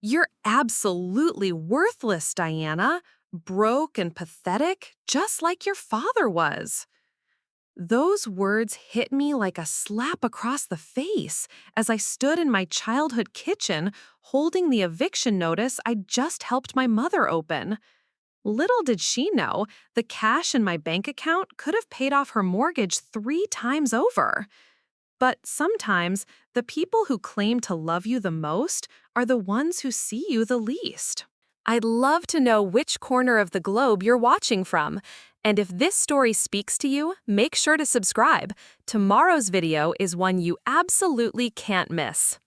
You're absolutely worthless, Diana. Broke and pathetic, just like your father was. Those words hit me like a slap across the face as I stood in my childhood kitchen holding the eviction notice I just helped my mother open. Little did she know, the cash in my bank account could have paid off her mortgage 3 times over. But sometimes, the people who claim to love you the most are the ones who see you the least. I'd love to know which corner of the globe you're watching from. And if this story speaks to you, make sure to subscribe. Tomorrow's video is one you absolutely can't miss.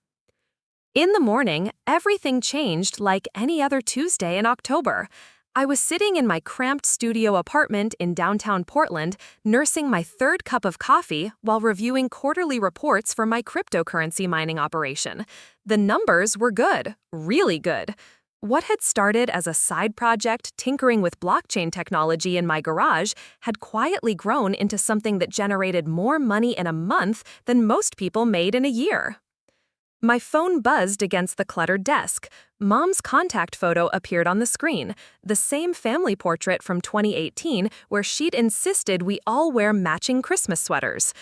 In the morning, everything changed like any other Tuesday in October. I was sitting in my cramped studio apartment in downtown Portland, nursing my third cup of coffee while reviewing quarterly reports for my cryptocurrency mining operation. The numbers were good, really good. What had started as a side project tinkering with blockchain technology in my garage had quietly grown into something that generated more money in a month than most people made in a year. My phone buzzed against the cluttered desk. Mom's contact photo appeared on the screen, the same family portrait from 2018 where she'd insisted we all wear matching Christmas sweaters.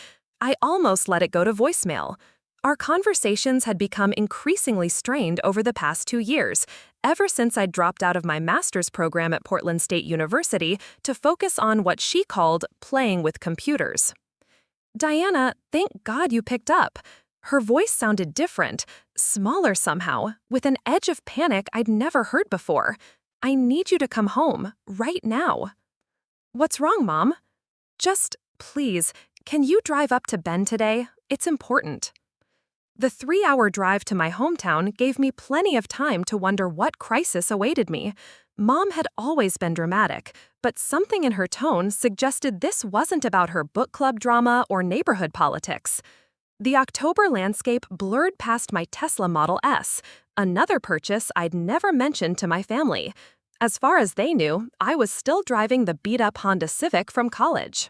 I almost let it go to voicemail. Our conversations had become increasingly strained over the past 2 years, ever since I'd dropped out of my master's program at Portland State University to focus on what she called playing with computers. Diana, thank God you picked up. Her voice sounded different, smaller somehow, with an edge of panic I'd never heard before. I need you to come home, right now. What's wrong, Mom? Just, please, can you drive up to Bend today? It's important. The 3-hour drive to my hometown gave me plenty of time to wonder what crisis awaited me. Mom had always been dramatic, but something in her tone suggested this wasn't about her book club drama or neighborhood politics. The October landscape blurred past my Tesla Model S, another purchase I'd never mentioned to my family. As far as they knew, I was still driving the beat-up Honda Civic from college.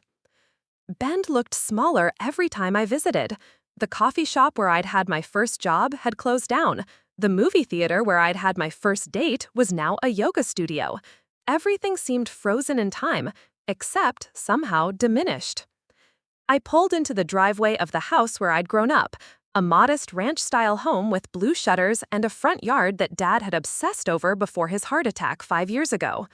Bend looked smaller every time I visited. The coffee shop where I'd had my first job had closed down. The movie theater where I'd had my first date was now a yoga studio. Everything seemed frozen in time, except somehow diminished. I pulled into the driveway of the house where I'd grown up, a modest ranch-style home with blue shutters and a front yard that Dad had obsessed over before his heart attack 5 years ago.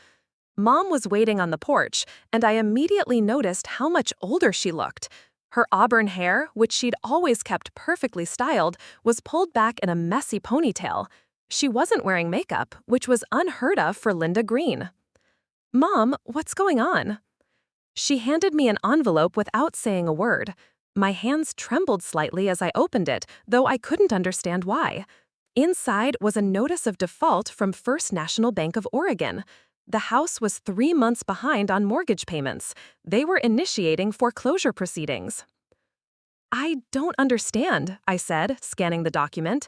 Mom was waiting on the porch, and I immediately noticed how much older she looked. Her auburn hair, which she'd always kept perfectly styled, was pulled back in a messy ponytail. She wasn't wearing makeup, which was unheard of for Linda Green. Mom, what's going on? She handed me an envelope without saying a word. My hands trembled slightly as I opened it, though I couldn't understand why. Inside was a notice of default from First National Bank of Oregon. The house was 3 months behind on mortgage payments. They were initiating foreclosure proceedings. I don't understand, I said, scanning the document.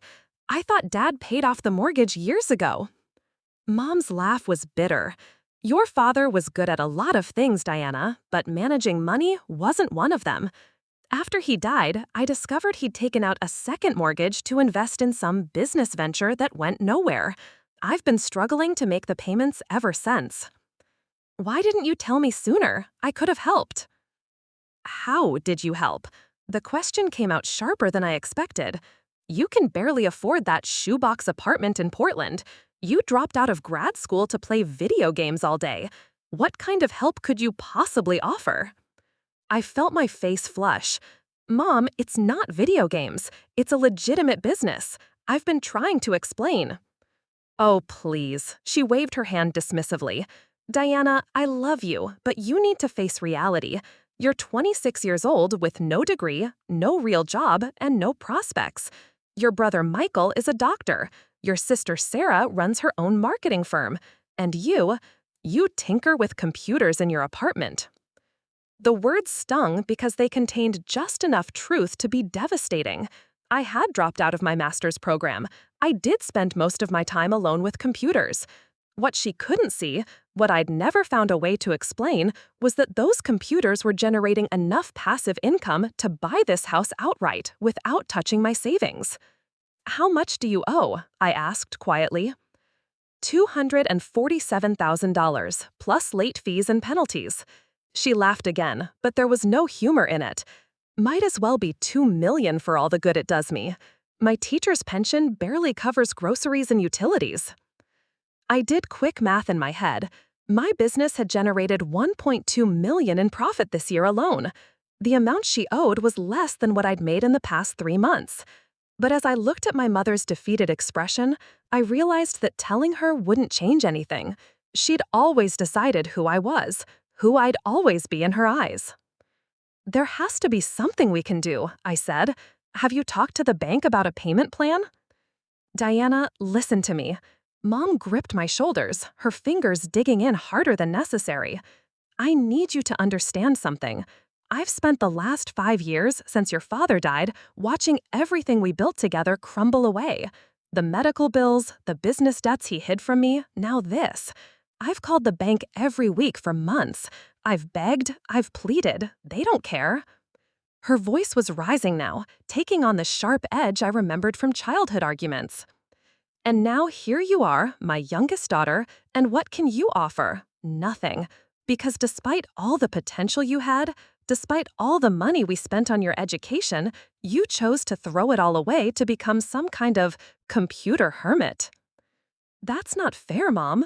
I thought Dad paid off the mortgage years ago. Mom's laugh was bitter. Your father was good at a lot of things, Diana, but managing money wasn't one of them. After he died, I discovered he'd taken out a second mortgage to invest in some business venture that went nowhere. I've been struggling to make the payments ever since. Why didn't you tell me sooner? I could have helped. How did you help? The question came out sharper than I expected. You can barely afford that shoebox apartment in Portland. You dropped out of grad school to play video games all day. What kind of help could you possibly offer? I felt my face flush. Mom, it's not video games. It's a legitimate business. I've been trying to explain. Oh, please. She waved her hand dismissively. Diana, I love you, but you need to face reality. You're 26 years old with no degree, no real job, and no prospects. Your brother Michael is a doctor. Your sister Sarah runs her own marketing firm. And you tinker with computers in your apartment. The words stung because they contained just enough truth to be devastating. I had dropped out of my master's program. I did spend most of my time alone with computers. What she couldn't see, what I'd never found a way to explain, was that those computers were generating enough passive income to buy this house outright without touching my savings. How much do you owe? I asked quietly. $247,000, plus late fees and penalties. She laughed again, but there was no humor in it. Might as well be $2 million for all the good it does me. My teacher's pension barely covers groceries and utilities. I did quick math in my head. My business had generated $1.2 million in profit this year alone. The amount she owed was less than what I'd made in the past 3 months. But as I looked at my mother's defeated expression, I realized that telling her wouldn't change anything. She'd always decided who I was, who I'd always be in her eyes. There has to be something we can do, I said. Have you talked to the bank about a payment plan? Diana, listen to me. Mom gripped my shoulders, her fingers digging in harder than necessary. I need you to understand something. I've spent the last 5 years since your father died watching everything we built together crumble away. The medical bills, the business debts he hid from me, now this. I've called the bank every week for months. I've begged, I've pleaded. They don't care. Her voice was rising now, taking on the sharp edge I remembered from childhood arguments. And now here you are, my youngest daughter, and what can you offer? Nothing. Because despite all the potential you had, despite all the money we spent on your education, you chose to throw it all away to become some kind of computer hermit. That's not fair, Mom.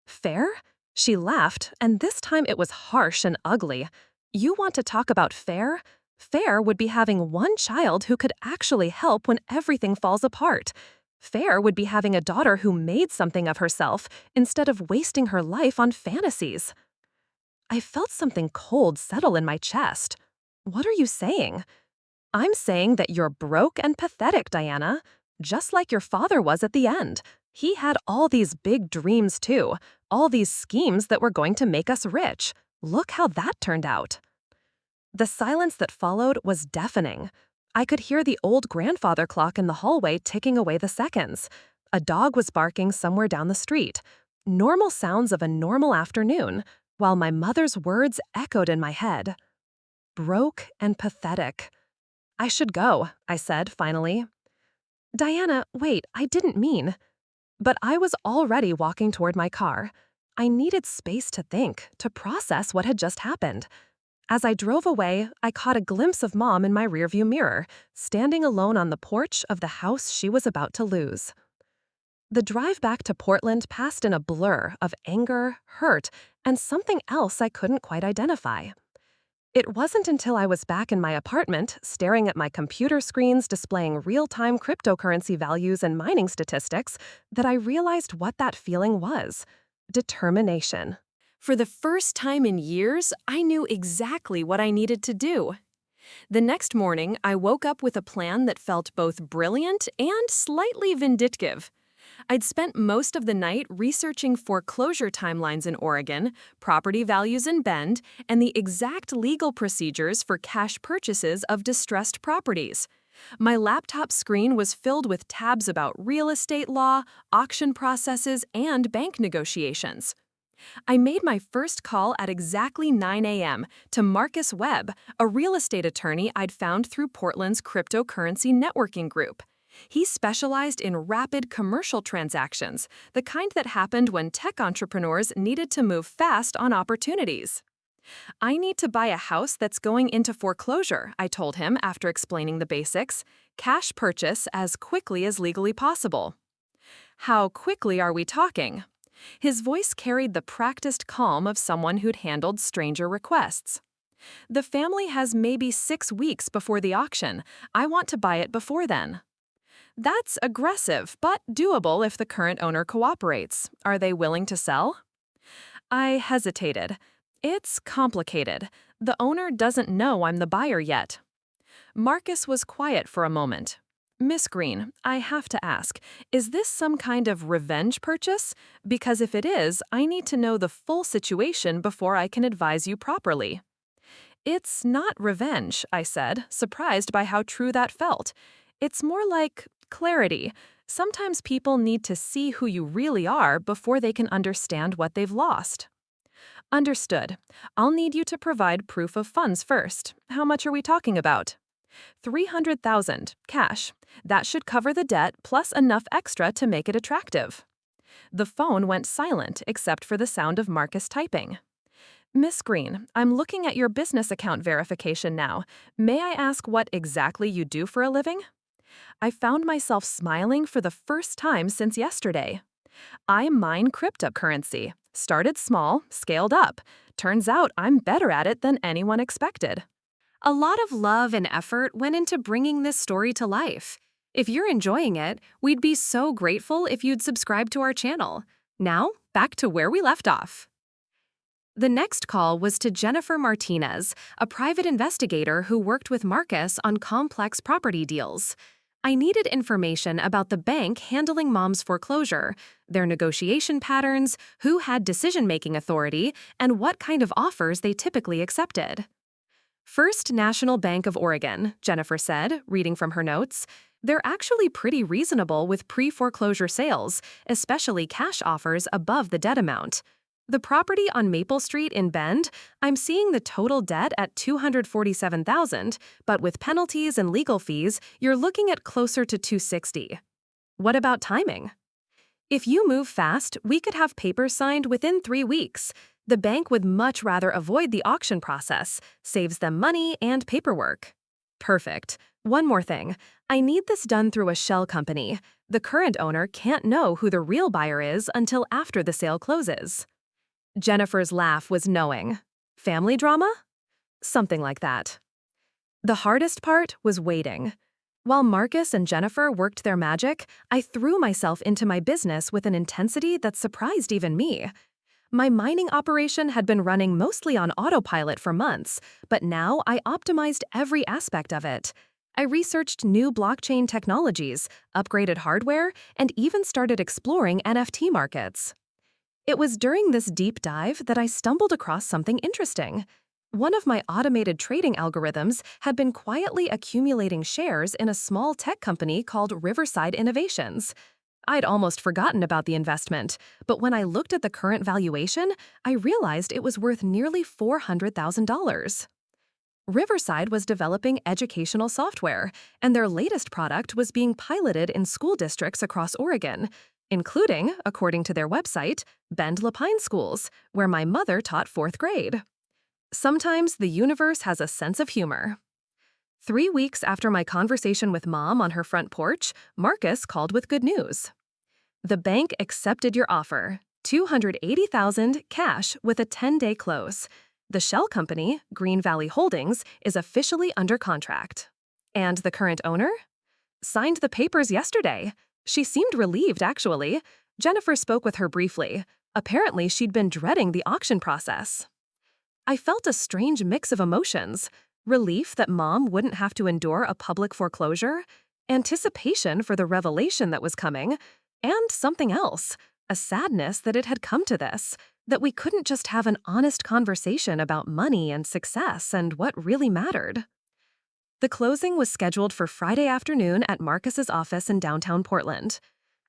Fair? She laughed, and this time it was harsh and ugly. You want to talk about fair? Fair would be having one child who could actually help when everything falls apart. Fair would be having a daughter who made something of herself instead of wasting her life on fantasies. I felt something cold settle in my chest. What are you saying? I'm saying that you're broke and pathetic, Diana. Just like your father was at the end. He had all these big dreams too, all these schemes that were going to make us rich. Look how that turned out. The silence that followed was deafening. I could hear the old grandfather clock in the hallway ticking away the seconds. A dog was barking somewhere down the street. Normal sounds of a normal afternoon, while my mother's words echoed in my head. Broke and pathetic. I should go, I said finally. Diana, wait, I didn't mean. But I was already walking toward my car. I needed space to think, to process what had just happened. As I drove away, I caught a glimpse of Mom in my rearview mirror, standing alone on the porch of the house she was about to lose. The drive back to Portland passed in a blur of anger, hurt, and something else I couldn't quite identify. It wasn't until I was back in my apartment, staring at my computer screens displaying real-time cryptocurrency values and mining statistics, that I realized what that feeling was. Determination. For the first time in years, I knew exactly what I needed to do. The next morning, I woke up with a plan that felt both brilliant and slightly vindictive. I'd spent most of the night researching foreclosure timelines in Oregon, property values in Bend, and the exact legal procedures for cash purchases of distressed properties. My laptop screen was filled with tabs about real estate law, auction processes, and bank negotiations. I made my first call at exactly 9 a.m. to Marcus Webb, a real estate attorney I'd found through Portland's cryptocurrency networking group. He specialized in rapid commercial transactions, the kind that happened when tech entrepreneurs needed to move fast on opportunities. I need to buy a house that's going into foreclosure, I told him after explaining the basics. Cash purchase as quickly as legally possible. How quickly are we talking? His voice carried the practiced calm of someone who'd handled stranger requests. The family has maybe 6 weeks before the auction. I want to buy it before then. That's aggressive, but doable if the current owner cooperates. Are they willing to sell? I hesitated. It's complicated. The owner doesn't know I'm the buyer yet. Marcus was quiet for a moment. Miss Green, I have to ask, is this some kind of revenge purchase? Because if it is, I need to know the full situation before I can advise you properly. It's not revenge, I said, surprised by how true that felt. It's more like clarity. Sometimes people need to see who you really are before they can understand what they've lost. Understood. I'll need you to provide proof of funds first. How much are we talking about? $300,000 cash. That should cover the debt plus enough extra to make it attractive. The phone went silent except for the sound of Marcus typing. Miss Green, I'm looking at your business account verification now. May I ask what exactly you do for a living? I found myself smiling for the first time since yesterday. I mine cryptocurrency. Started small, scaled up. Turns out I'm better at it than anyone expected. A lot of love and effort went into bringing this story to life. If you're enjoying it, we'd be so grateful if you'd subscribe to our channel. Now, back to where we left off. The next call was to Jennifer Martinez, a private investigator who worked with Marcus on complex property deals. I needed information about the bank handling Mom's foreclosure, their negotiation patterns, who had decision-making authority, and what kind of offers they typically accepted. First National Bank of Oregon, Jennifer said, reading from her notes. They're actually pretty reasonable with pre-foreclosure sales, especially cash offers above the debt amount. The property on Maple Street in Bend, I'm seeing the total debt at $247,000, but with penalties and legal fees, you're looking at closer to $260,000. What about timing? If you move fast, we could have papers signed within 3 weeks. The bank would much rather avoid the auction process, saves them money and paperwork. Perfect. One more thing. I need this done through a shell company. The current owner can't know who the real buyer is until after the sale closes. Jennifer's laugh was knowing. Family drama? Something like that. The hardest part was waiting. While Marcus and Jennifer worked their magic, I threw myself into my business with an intensity that surprised even me. My mining operation had been running mostly on autopilot for months, but now I optimized every aspect of it. I researched new blockchain technologies, upgraded hardware, and even started exploring NFT markets. It was during this deep dive that I stumbled across something interesting. One of my automated trading algorithms had been quietly accumulating shares in a small tech company called Riverside Innovations. I'd almost forgotten about the investment, but when I looked at the current valuation, I realized it was worth nearly $400,000. Riverside was developing educational software, and their latest product was being piloted in school districts across Oregon, including, according to their website, Bend Lapine schools, where my mother taught 4th grade. Sometimes the universe has a sense of humor. 3 weeks after my conversation with Mom on her front porch, Marcus called with good news. The bank accepted your offer, $280,000 cash with a 10-day close. The shell company, Green Valley Holdings, is officially under contract. And the current owner? Signed the papers yesterday. She seemed relieved, actually. Jennifer spoke with her briefly. Apparently, she'd been dreading the auction process. I felt a strange mix of emotions. Relief that Mom wouldn't have to endure a public foreclosure, anticipation for the revelation that was coming, and something else, a sadness that it had come to this, that we couldn't just have an honest conversation about money and success and what really mattered. The closing was scheduled for Friday afternoon at Marcus's office in downtown Portland.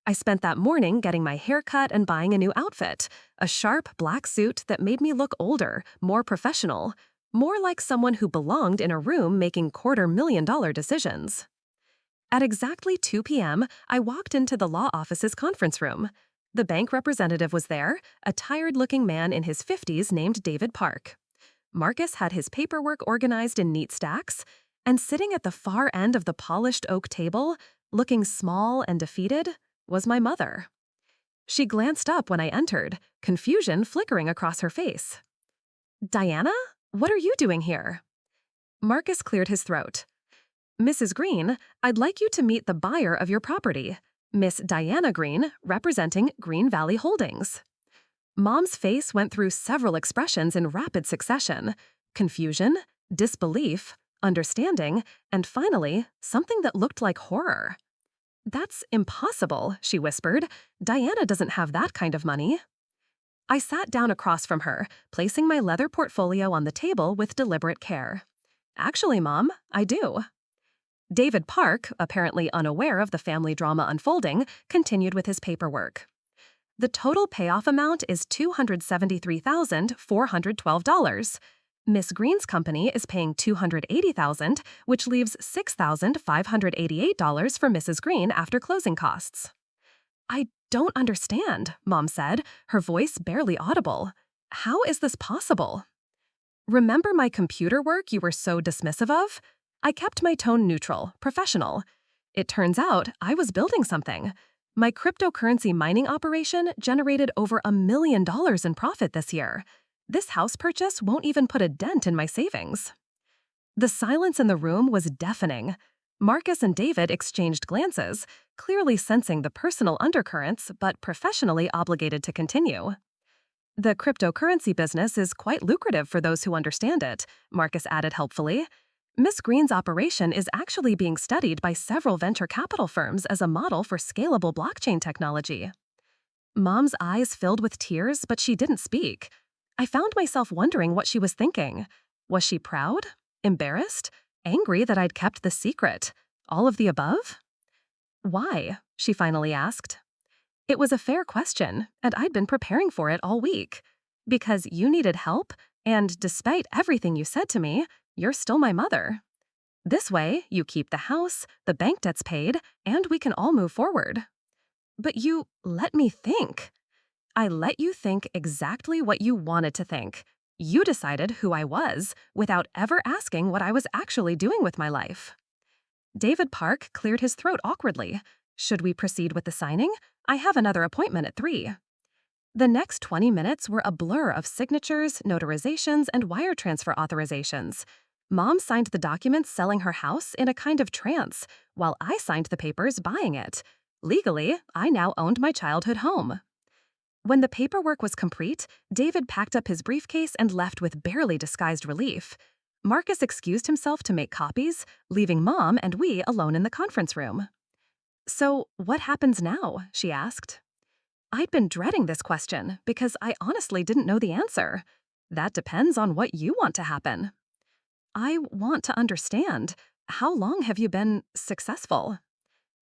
I spent that morning getting my hair cut and buying a new outfit, a sharp black suit that made me look older, more professional, more like someone who belonged in a room making $250,000 decisions. At exactly 2 p.m., I walked into the law office's conference room. The bank representative was there, a tired-looking man in his 50s named David Park. Marcus had his paperwork organized in neat stacks, and sitting at the far end of the polished oak table, looking small and defeated, was my mother. She glanced up when I entered, confusion flickering across her face. "Diana? What are you doing here?" Marcus cleared his throat. "Mrs. Green, I'd like you to meet the buyer of your property, Miss Diana Green, representing Green Valley Holdings." Mom's face went through several expressions in rapid succession: confusion, disbelief, understanding, and finally, something that looked like horror. "That's impossible," she whispered. "Diana doesn't have that kind of money." I sat down across from her, placing my leather portfolio on the table with deliberate care. "Actually, Mom, I do." David Park, apparently unaware of the family drama unfolding, continued with his paperwork. "The total payoff amount is $273,412. Miss Green's company is paying $280,000, which leaves $6,588 for Mrs. Green after closing costs. I don't understand, Mom said, her voice barely audible. How is this possible? Remember my computer work you were so dismissive of? I kept my tone neutral, professional. It turns out I was building something. My cryptocurrency mining operation generated over $1 million in profit this year. This house purchase won't even put a dent in my savings. The silence in the room was deafening. Marcus and David exchanged glances, clearly sensing the personal undercurrents but professionally obligated to continue. The cryptocurrency business is quite lucrative for those who understand it, Marcus added helpfully. Miss Green's operation is actually being studied by several venture capital firms as a model for scalable blockchain technology. Mom's eyes filled with tears, but she didn't speak. I found myself wondering what she was thinking. Was she proud? Embarrassed? Angry that I'd kept the secret? All of the above? Why? She finally asked. It was a fair question, and I'd been preparing for it all week. Because you needed help, and despite everything you said to me, you're still my mother. This way, you keep the house, the bank debt's paid, and we can all move forward. But you let me think. I let you think exactly what you wanted to think. You decided who I was without ever asking what I was actually doing with my life. David Park cleared his throat awkwardly. Should we proceed with the signing? I have another appointment at 3. The next 20 minutes were a blur of signatures, notarizations, and wire transfer authorizations. Mom signed the documents selling her house in a kind of trance, while I signed the papers buying it. Legally, I now owned my childhood home. When the paperwork was complete, David packed up his briefcase and left with barely disguised relief. Marcus excused himself to make copies, leaving Mom and we alone in the conference room. So, what happens now? She asked. I'd been dreading this question because I honestly didn't know the answer. That depends on what you want to happen. I want to understand. How long have you been successful?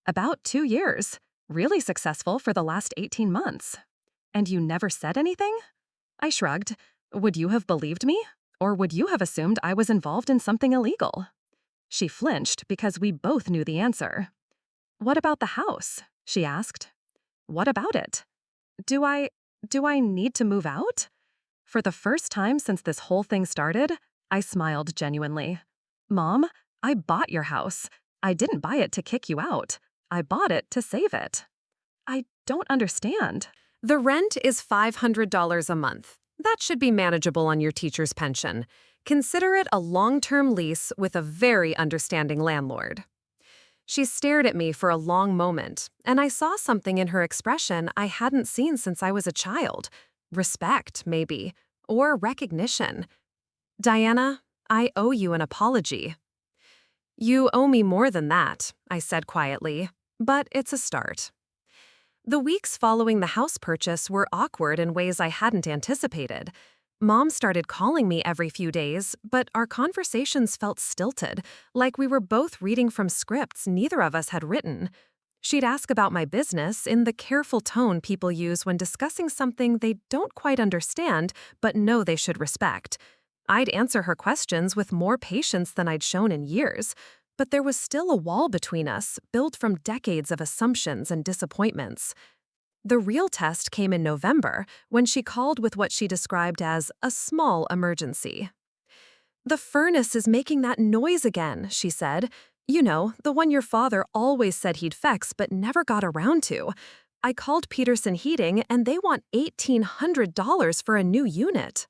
About 2 years. Really successful for the last 18 months. And you never said anything? I shrugged. Would you have believed me? Or would you have assumed I was involved in something illegal? She flinched because we both knew the answer. What about the house? She asked. What about it? Do I need to move out? For the first time since this whole thing started, I smiled genuinely. Mom, I bought your house. I didn't buy it to kick you out. I bought it to save it. I don't understand. The rent is $500 a month. That should be manageable on your teacher's pension. Consider it a long-term lease with a very understanding landlord. She stared at me for a long moment, and I saw something in her expression I hadn't seen since I was a child. Respect, maybe, or recognition. Diana, I owe you an apology. You owe me more than that, I said quietly, but it's a start. The weeks following the house purchase were awkward in ways I hadn't anticipated. Mom started calling me every few days, but our conversations felt stilted, like we were both reading from scripts neither of us had written. She'd ask about my business in the careful tone people use when discussing something they don't quite understand but know they should respect. I'd answer her questions with more patience than I'd shown in years, but there was still a wall between us, built from decades of assumptions and disappointments. The real test came in November, when she called with what she described as a small emergency. The furnace is making that noise again, she said. You know, the one your father always said he'd fix but never got around to. I called Peterson Heating and they want $1,800 for a new unit.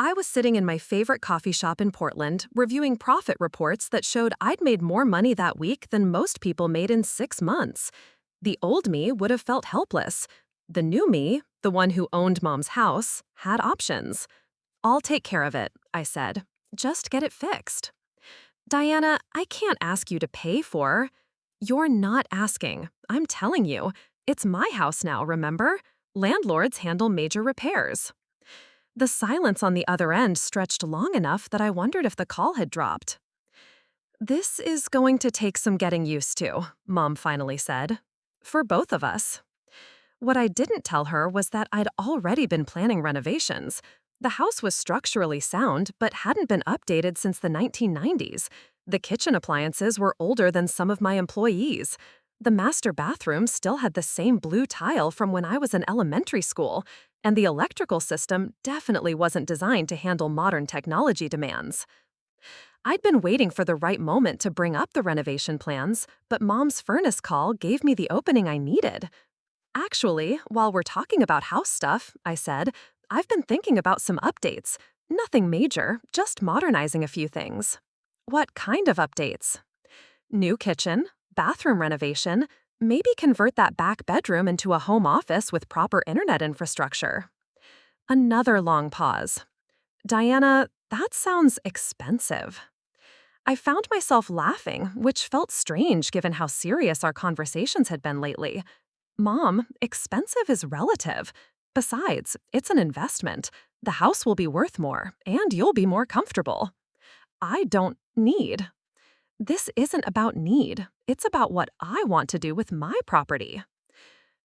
I was sitting in my favorite coffee shop in Portland, reviewing profit reports that showed I'd made more money that week than most people made in 6 months. The old me would have felt helpless. The new me, the one who owned Mom's house, had options. I'll take care of it, I said. Just get it fixed. Diana, I can't ask you to pay for. You're not asking. I'm telling you. It's my house now, remember? Landlords handle major repairs. The silence on the other end stretched long enough that I wondered if the call had dropped. This is going to take some getting used to, Mom finally said. For both of us. What I didn't tell her was that I'd already been planning renovations. The house was structurally sound but hadn't been updated since the 1990s. The kitchen appliances were older than some of my employees. The master bathroom still had the same blue tile from when I was in elementary school, and the electrical system definitely wasn't designed to handle modern technology demands. I'd been waiting for the right moment to bring up the renovation plans, but Mom's furnace call gave me the opening I needed. Actually, while we're talking about house stuff, I said, I've been thinking about some updates. Nothing major, just modernizing a few things. What kind of updates? New kitchen, bathroom renovation, maybe convert that back bedroom into a home office with proper internet infrastructure. Another long pause. Diana, that sounds expensive. I found myself laughing, which felt strange given how serious our conversations had been lately. Mom, expensive is relative. Besides, it's an investment. The house will be worth more, and you'll be more comfortable. I don't need. This isn't about need. It's about what I want to do with my property.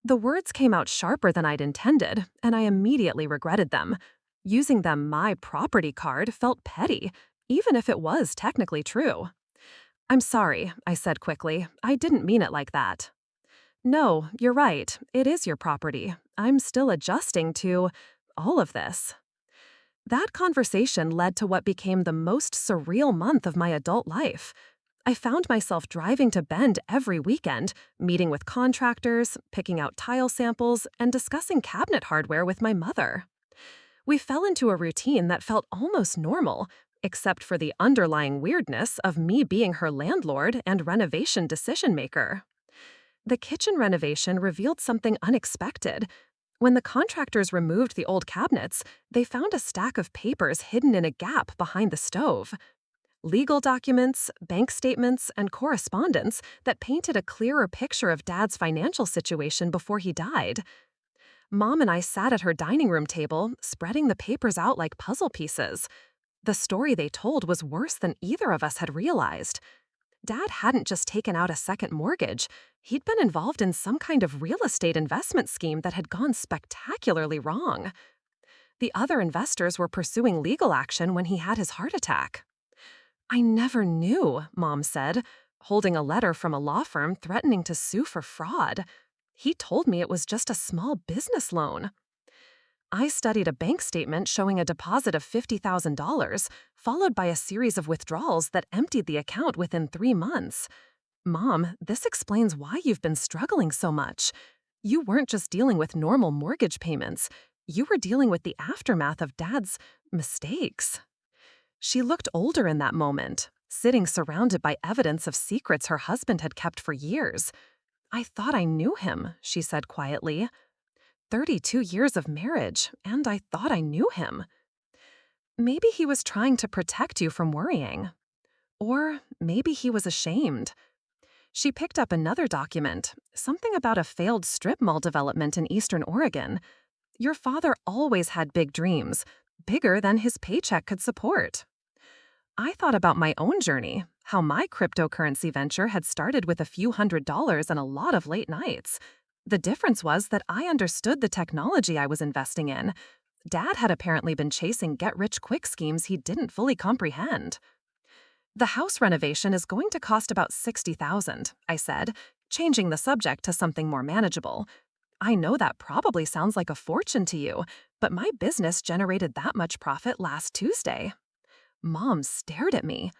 The words came out sharper than I'd intended, and I immediately regretted them. Using the my property card felt petty, even if it was technically true. I'm sorry, I said quickly. I didn't mean it like that. No, you're right. It is your property. I'm still adjusting to all of this. That conversation led to what became the most surreal month of my adult life. I found myself driving to Bend every weekend, meeting with contractors, picking out tile samples, and discussing cabinet hardware with my mother. We fell into a routine that felt almost normal, except for the underlying weirdness of me being her landlord and renovation decision maker. The kitchen renovation revealed something unexpected. When the contractors removed the old cabinets, they found a stack of papers hidden in a gap behind the stove. Legal documents, bank statements, and correspondence that painted a clearer picture of Dad's financial situation before he died. Mom and I sat at her dining room table, spreading the papers out like puzzle pieces. The story they told was worse than either of us had realized. Dad hadn't just taken out a second mortgage. He'd been involved in some kind of real estate investment scheme that had gone spectacularly wrong. The other investors were pursuing legal action when he had his heart attack. I never knew, Mom said, holding a letter from a law firm threatening to sue for fraud. He told me it was just a small business loan. I studied a bank statement showing a deposit of $50,000, followed by a series of withdrawals that emptied the account within 3 months. Mom, this explains why you've been struggling so much. You weren't just dealing with normal mortgage payments. You were dealing with the aftermath of Dad's mistakes. She looked older in that moment, sitting surrounded by evidence of secrets her husband had kept for years. I thought I knew him, she said quietly. 32 years of marriage, and I thought I knew him. Maybe he was trying to protect you from worrying. Or maybe he was ashamed. She picked up another document, something about a failed strip mall development in Eastern Oregon. Your father always had big dreams, bigger than his paycheck could support. I thought about my own journey, how my cryptocurrency venture had started with a few $100s and a lot of late nights. The difference was that I understood the technology I was investing in. Dad had apparently been chasing get-rich-quick schemes he didn't fully comprehend. The house renovation is going to cost about $60,000, I said, changing the subject to something more manageable. I know that probably sounds like a fortune to you, but my business generated that much profit last Tuesday. Mom stared at me.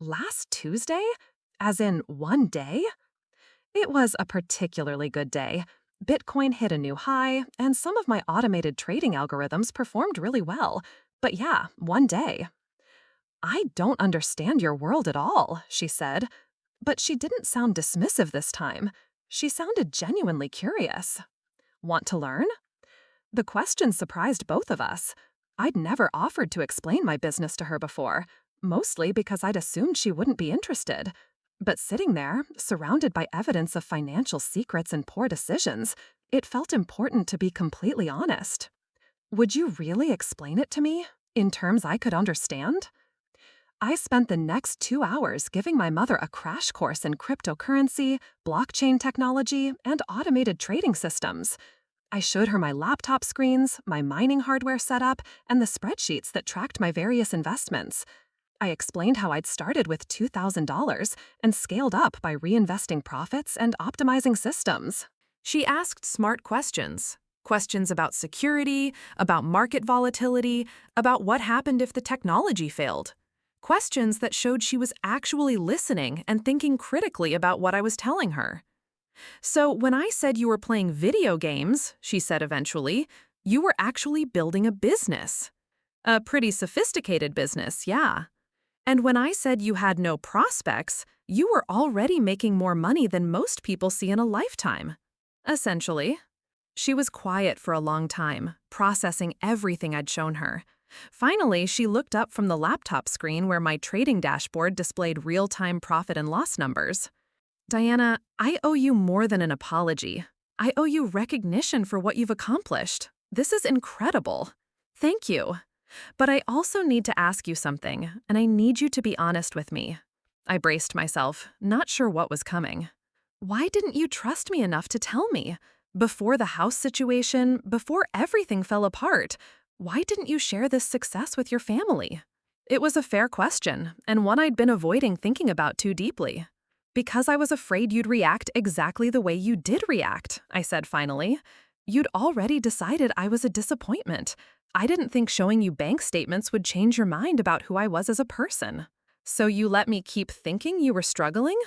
Last Tuesday? As in one day? It was a particularly good day. Bitcoin hit a new high, and some of my automated trading algorithms performed really well. But yeah, one day. I don't understand your world at all, she said. But she didn't sound dismissive this time. She sounded genuinely curious. Want to learn? The question surprised both of us. I'd never offered to explain my business to her before, mostly because I'd assumed she wouldn't be interested. But sitting there, surrounded by evidence of financial secrets and poor decisions, it felt important to be completely honest. Would you really explain it to me, in terms I could understand? I spent the next 2 hours giving my mother a crash course in cryptocurrency, blockchain technology, and automated trading systems. I showed her my laptop screens, my mining hardware setup, and the spreadsheets that tracked my various investments. I explained how I'd started with $2,000 and scaled up by reinvesting profits and optimizing systems. She asked smart questions. Questions about security, about market volatility, about what happened if the technology failed. Questions that showed she was actually listening and thinking critically about what I was telling her. "So when I said you were playing video games," she said eventually, "you were actually building a business. A pretty sophisticated business, yeah. And when I said you had no prospects, you were already making more money than most people see in a lifetime." Essentially. She was quiet for a long time, processing everything I'd shown her. Finally, she looked up from the laptop screen where my trading dashboard displayed real-time profit and loss numbers. "Diana, I owe you more than an apology. I owe you recognition for what you've accomplished. This is incredible. Thank you. But I also need to ask you something, and I need you to be honest with me." I braced myself, not sure what was coming. "Why didn't you trust me enough to tell me? Before the house situation, before everything fell apart, why didn't you share this success with your family?" It was a fair question, and one I'd been avoiding thinking about too deeply. "Because I was afraid you'd react exactly the way you did react," I said finally. "You'd already decided I was a disappointment. I didn't think showing you bank statements would change your mind about who I was as a person. So you let me keep thinking you were struggling?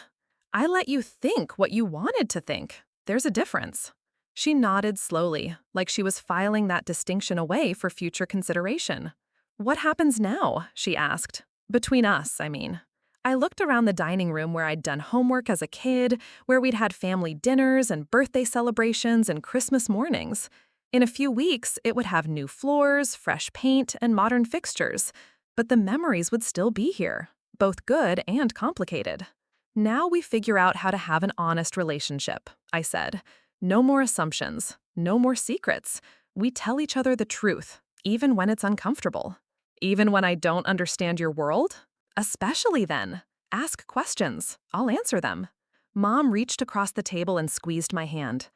I let you think what you wanted to think. There's a difference." She nodded slowly, like she was filing that distinction away for future consideration. "What happens now?" she asked. "Between us, I mean." I looked around the dining room where I'd done homework as a kid, where we'd had family dinners and birthday celebrations and Christmas mornings. In a few weeks, it would have new floors, fresh paint, and modern fixtures. But the memories would still be here, both good and complicated. "Now we figure out how to have an honest relationship," I said. "No more assumptions, no more secrets. We tell each other the truth, even when it's uncomfortable. Even when I don't understand your world? Especially then. Ask questions. I'll answer them." Mom reached across the table and squeezed my hand.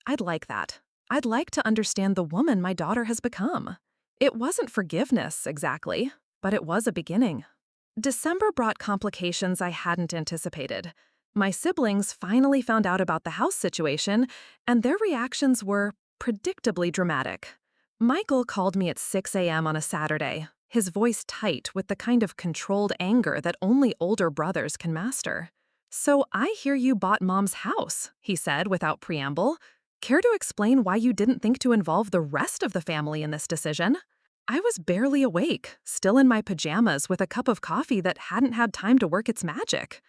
"I'd like that. I'd like to understand the woman my daughter has become." It wasn't forgiveness, exactly, but it was a beginning. December brought complications I hadn't anticipated. My siblings finally found out about the house situation, and their reactions were predictably dramatic. Michael called me at 6 a.m. on a Saturday, his voice tight with the kind of controlled anger that only older brothers can master. "So I hear you bought Mom's house," he said without preamble. "Care to explain why you didn't think to involve the rest of the family in this decision?" I was barely awake, still in my pajamas with a cup of coffee that hadn't had time to work its magic.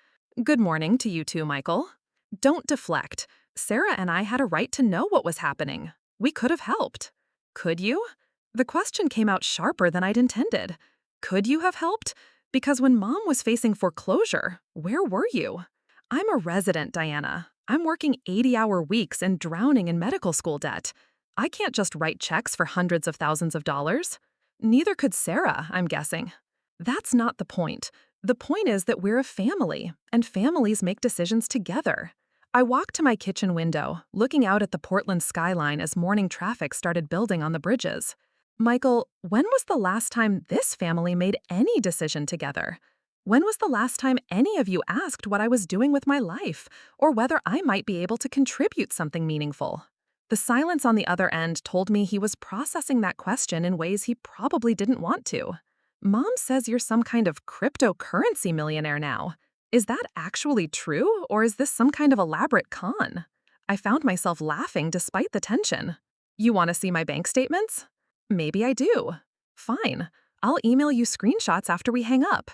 "Good morning to you too, Michael. Don't deflect. Sarah and I had a right to know what was happening. We could have helped." "Could you?" The question came out sharper than I'd intended. Could you have helped? Because when Mom was facing foreclosure, where were you? "I'm a resident, Diana. I'm working 80-hour weeks and drowning in medical school debt. I can't just write checks for hundreds of thousands of dollars. Neither could Sarah, I'm guessing." "That's not the point. The point is that we're a family, and families make decisions together." I walked to my kitchen window, looking out at the Portland skyline as morning traffic started building on the bridges. "Michael, when was the last time this family made any decision together? When was the last time any of you asked what I was doing with my life, or whether I might be able to contribute something meaningful?" The silence on the other end told me he was processing that question in ways he probably didn't want to. "Mom says you're some kind of cryptocurrency millionaire now. Is that actually true, or is this some kind of elaborate con?" I found myself laughing despite the tension. "You want to see my bank statements?" "Maybe I do." "Fine. I'll email you screenshots after we hang up.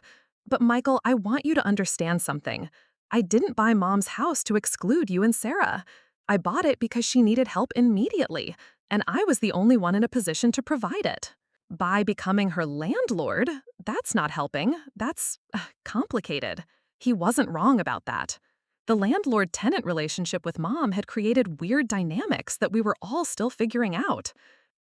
But Michael, I want you to understand something. I didn't buy Mom's house to exclude you and Sarah. I bought it because she needed help immediately, and I was the only one in a position to provide it. By becoming her landlord, that's not helping. That's complicated." He wasn't wrong about that. The landlord-tenant relationship with Mom had created weird dynamics that we were all still figuring out.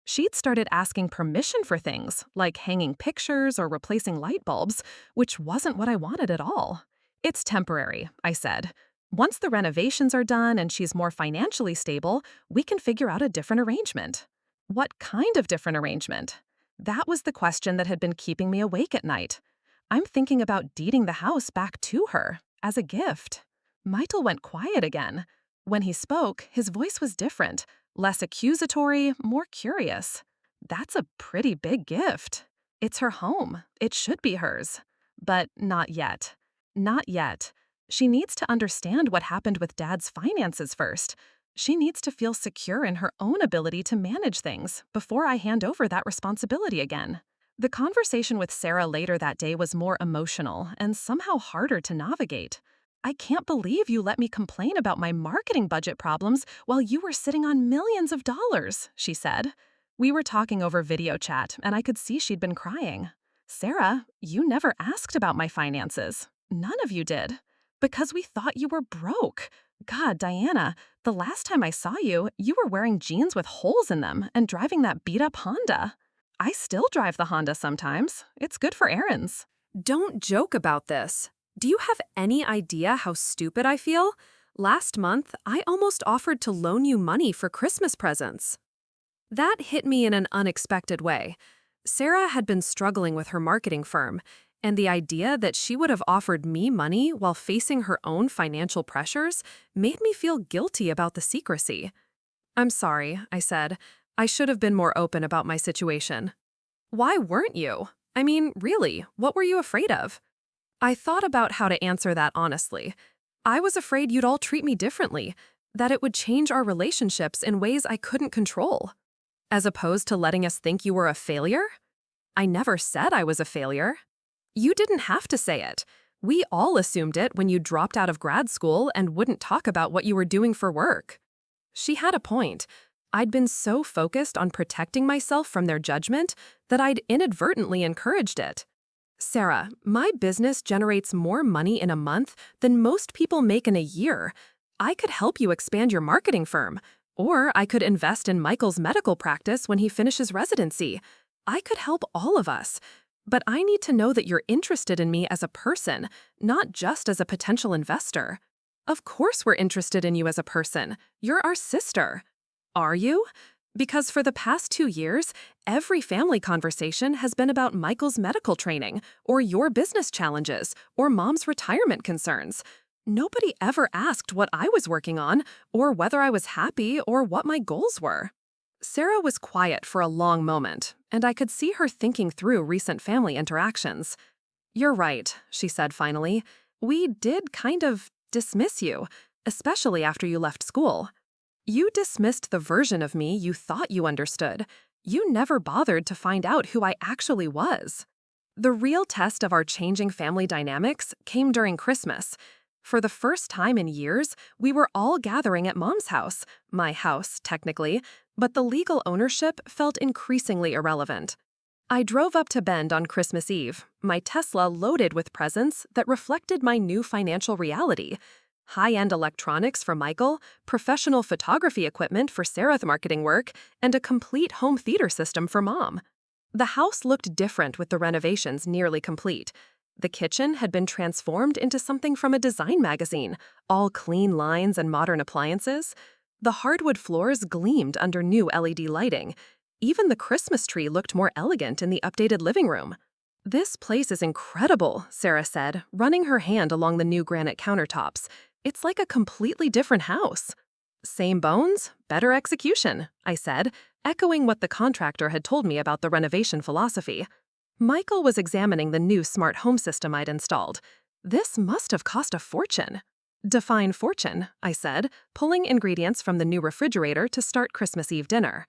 She'd started asking permission for things, like hanging pictures or replacing light bulbs, which wasn't what I wanted at all. "It's temporary," I said. Once the renovations are done and she's more financially stable, we can figure out a different arrangement. What kind of different arrangement? That was the question that had been keeping me awake at night. I'm thinking about deeding the house back to her, as a gift. Michael went quiet again. When he spoke, his voice was different, less accusatory, more curious. That's a pretty big gift. It's her home. It should be hers. But not yet. Not yet. She needs to understand what happened with Dad's finances first. She needs to feel secure in her own ability to manage things before I hand over that responsibility again. The conversation with Sarah later that day was more emotional and somehow harder to navigate. I can't believe you let me complain about my marketing budget problems while you were sitting on millions of dollars, she said. We were talking over video chat, and I could see she'd been crying. Sarah, you never asked about my finances. None of you did. Because we thought you were broke. God, Diana, the last time I saw you, you were wearing jeans with holes in them and driving that beat-up Honda. I still drive the Honda sometimes. It's good for errands. Don't joke about this. Do you have any idea how stupid I feel? Last month, I almost offered to loan you money for Christmas presents. That hit me in an unexpected way. Sarah had been struggling with her marketing firm, and the idea that she would have offered me money while facing her own financial pressures made me feel guilty about the secrecy. I'm sorry, I said. I should have been more open about my situation. Why weren't you? I mean, really, what were you afraid of? I thought about how to answer that honestly. I was afraid you'd all treat me differently, that it would change our relationships in ways I couldn't control. As opposed to letting us think you were a failure? I never said I was a failure. You didn't have to say it. We all assumed it when you dropped out of grad school and wouldn't talk about what you were doing for work. She had a point. I'd been so focused on protecting myself from their judgment that I'd inadvertently encouraged it. Sarah, my business generates more money in a month than most people make in a year. I could help you expand your marketing firm, or I could invest in Michael's medical practice when he finishes residency. I could help all of us. But I need to know that you're interested in me as a person, not just as a potential investor. Of course we're interested in you as a person. You're our sister. Are you? Because for the past 2 years, every family conversation has been about Michael's medical training, or your business challenges, or Mom's retirement concerns. Nobody ever asked what I was working on, or whether I was happy, or what my goals were. Sarah was quiet for a long moment, and I could see her thinking through recent family interactions. You're right, she said finally. We did kind of dismiss you, especially after you left school. You dismissed the version of me you thought you understood. You never bothered to find out who I actually was. The real test of our changing family dynamics came during Christmas. For the first time in years, we were all gathering at Mom's house, my house, technically, but the legal ownership felt increasingly irrelevant. I drove up to Bend on Christmas Eve, my Tesla loaded with presents that reflected my new financial reality. High-end electronics for Michael, professional photography equipment for Sarah's marketing work, and a complete home theater system for Mom. The house looked different with the renovations nearly complete. The kitchen had been transformed into something from a design magazine, all clean lines and modern appliances. The hardwood floors gleamed under new LED lighting. Even the Christmas tree looked more elegant in the updated living room. This place is incredible, Sarah said, running her hand along the new granite countertops. It's like a completely different house. Same bones, better execution, I said, echoing what the contractor had told me about the renovation philosophy. Michael was examining the new smart home system I'd installed. This must have cost a fortune. Define fortune, I said, pulling ingredients from the new refrigerator to start Christmas Eve dinner.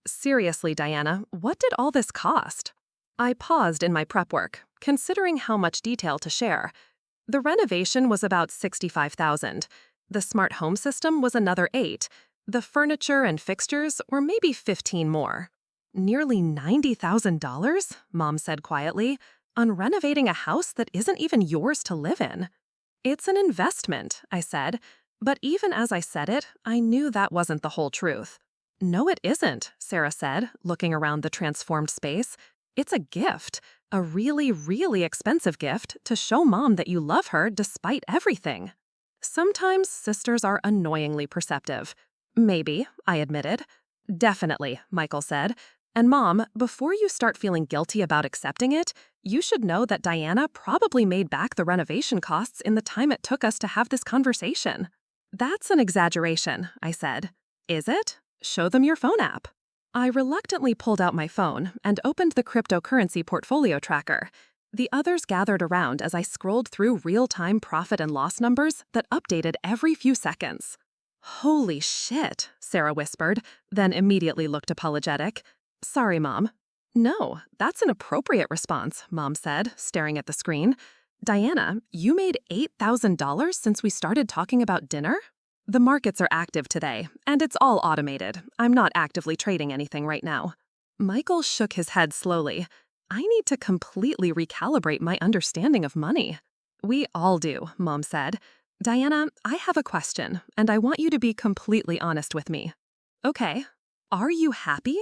Seriously, Diana, what did all this cost? I paused in my prep work, considering how much detail to share. The renovation was about $65,000. The smart home system was another $8,000. The furniture and fixtures were maybe $15,000 more. Nearly $90,000, Mom said quietly, on renovating a house that isn't even yours to live in. It's an investment, I said, but even as I said it, I knew that wasn't the whole truth. No, it isn't, Sarah said, looking around the transformed space. It's a gift, a really, really expensive gift to show Mom that you love her despite everything. Sometimes sisters are annoyingly perceptive. Maybe, I admitted. Definitely, Michael said. And Mom, before you start feeling guilty about accepting it, you should know that Diana probably made back the renovation costs in the time it took us to have this conversation. That's an exaggeration, I said. Is it? Show them your phone app. I reluctantly pulled out my phone and opened the cryptocurrency portfolio tracker. The others gathered around as I scrolled through real-time profit and loss numbers that updated every few seconds. Holy shit, Sarah whispered, then immediately looked apologetic. Sorry, Mom. No, that's an appropriate response, Mom said, staring at the screen. Diana, you made $8,000 since we started talking about dinner? The markets are active today, and it's all automated. I'm not actively trading anything right now. Michael shook his head slowly. I need to completely recalibrate my understanding of money. We all do, Mom said. Diana, I have a question, and I want you to be completely honest with me. Okay. Are you happy?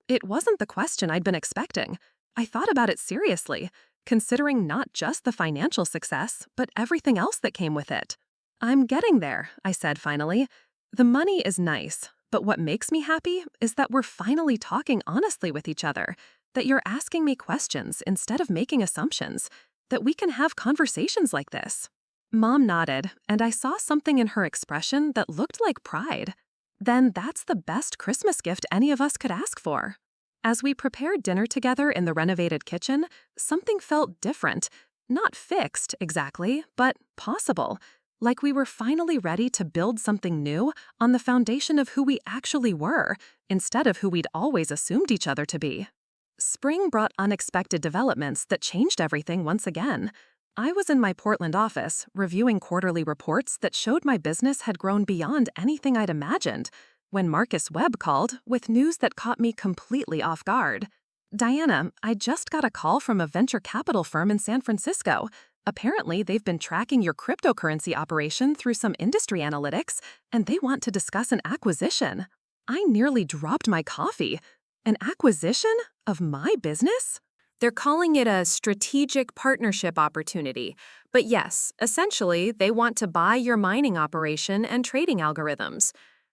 It wasn't the question I'd been expecting. I thought about it seriously, considering not just the financial success, but everything else that came with it. I'm getting there, I said finally. The money is nice, but what makes me happy is that we're finally talking honestly with each other, that you're asking me questions instead of making assumptions, that we can have conversations like this. Mom nodded, and I saw something in her expression that looked like pride. Then that's the best Christmas gift any of us could ask for. As we prepared dinner together in the renovated kitchen, something felt different. Not fixed, exactly, but possible. Like we were finally ready to build something new on the foundation of who we actually were, instead of who we'd always assumed each other to be. Spring brought unexpected developments that changed everything once again. I was in my Portland office, reviewing quarterly reports that showed my business had grown beyond anything I'd imagined, when Marcus Webb called with news that caught me completely off guard. Diana, I just got a call from a venture capital firm in San Francisco. Apparently, they've been tracking your cryptocurrency operation through some industry analytics, and they want to discuss an acquisition. I nearly dropped my coffee. An acquisition of my business? They're calling it a strategic partnership opportunity. But yes, essentially, they want to buy your mining operation and trading algorithms.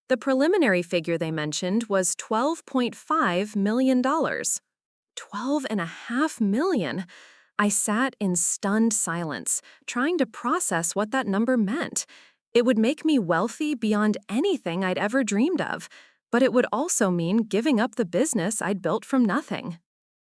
The preliminary figure they mentioned was $12.5 million. $12.5 million. I sat in stunned silence, trying to process what that number meant. It would make me wealthy beyond anything I'd ever dreamed of, but it would also mean giving up the business I'd built from nothing.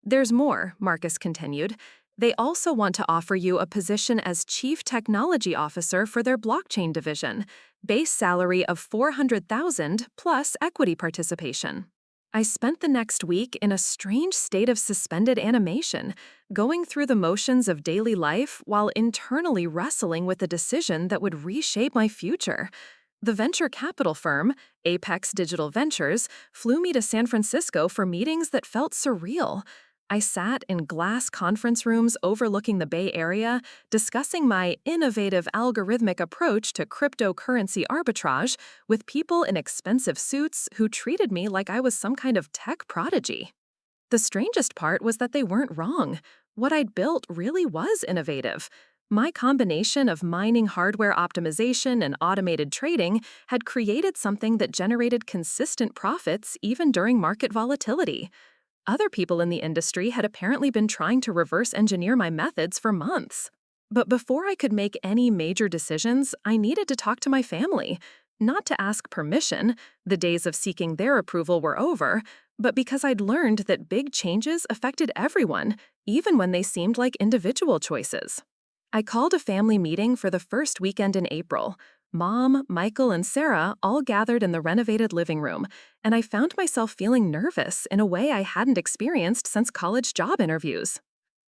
There's more, Marcus continued. They also want to offer you a position as Chief Technology Officer for their blockchain division, base salary of $400,000 plus equity participation. I spent the next week in a strange state of suspended animation, going through the motions of daily life while internally wrestling with a decision that would reshape my future. The venture capital firm, Apex Digital Ventures, flew me to San Francisco for meetings that felt surreal. I sat in glass conference rooms overlooking the Bay Area, discussing my innovative algorithmic approach to cryptocurrency arbitrage with people in expensive suits who treated me like I was some kind of tech prodigy. The strangest part was that they weren't wrong. What I'd built really was innovative. My combination of mining hardware optimization and automated trading had created something that generated consistent profits even during market volatility. Other people in the industry had apparently been trying to reverse engineer my methods for months. But before I could make any major decisions, I needed to talk to my family. Not to ask permission, the days of seeking their approval were over, but because I'd learned that big changes affected everyone, even when they seemed like individual choices. I called a family meeting for the first weekend in April. Mom, Michael, and Sarah all gathered in the renovated living room, and I found myself feeling nervous in a way I hadn't experienced since college job interviews.